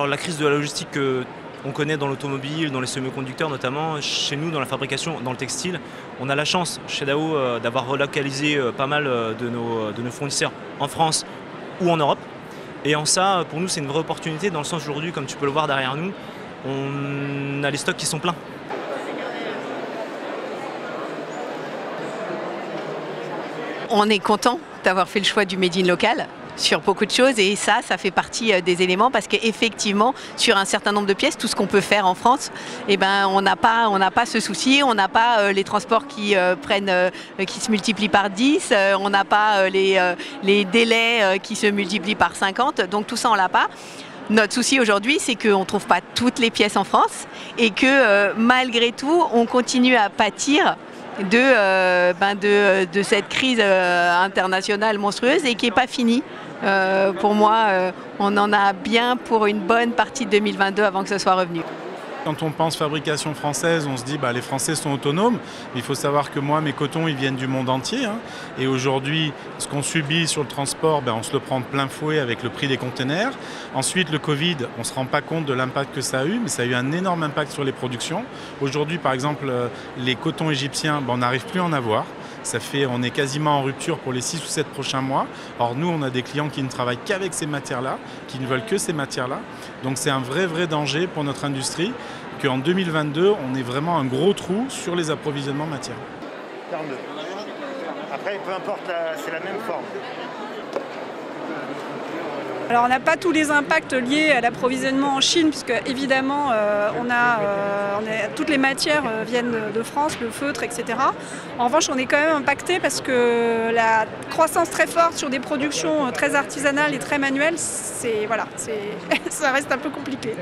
sur la crise de la logistique qu'on connaît dans l'automobile, dans les semi-conducteurs notamment, chez nous dans la fabrication, dans le textile, on a la chance chez Dao d'avoir relocalisé pas mal de nos fournisseurs en France ou en Europe. Et en ça, pour nous, c'est une vraie opportunité dans le sens aujourd'hui, comme tu peux le voir derrière nous, on a les stocks qui sont pleins. On est content d'avoir fait le choix du Made in local sur beaucoup de choses et ça fait partie des éléments parce qu'effectivement sur un certain nombre de pièces, tout ce qu'on peut faire en France, eh ben, on n'a pas ce souci, on n'a pas les transports qui se multiplient par 10, on n'a pas les délais qui se multiplient par 50, donc tout ça on l'a pas. Notre souci aujourd'hui, c'est qu'on ne trouve pas toutes les pièces en France et que malgré tout, on continue à pâtir de cette crise internationale monstrueuse et qui n'est pas finie. Pour moi, on en a bien pour une bonne partie de 2022 avant que ce soit revenu. Quand on pense fabrication française, on se dit les Français sont autonomes. Il faut savoir que moi, mes cotons, ils viennent du monde entier. Et aujourd'hui, ce qu'on subit sur le transport, on se le prend de plein fouet avec le prix des containers. Ensuite, le Covid, on ne se rend pas compte de l'impact que ça a eu, mais ça a eu un énorme impact sur les productions. Aujourd'hui, par exemple, les cotons égyptiens, on n'arrive plus à en avoir. On est quasiment en rupture pour les 6 ou 7 prochains mois. Or, nous, on a des clients qui ne travaillent qu'avec ces matières-là, qui ne veulent que ces matières-là. Donc, c'est un vrai danger pour notre industrie qu'en 2022, on ait vraiment un gros trou sur les approvisionnements matières. 42. Après, peu importe, c'est la même forme. Alors on n'a pas tous les impacts liés à l'approvisionnement en Chine puisque évidemment toutes les matières viennent de France, le feutre, etc. En revanche on est quand même impacté parce que la croissance très forte sur des productions très artisanales et très manuelles, ça reste un peu compliqué.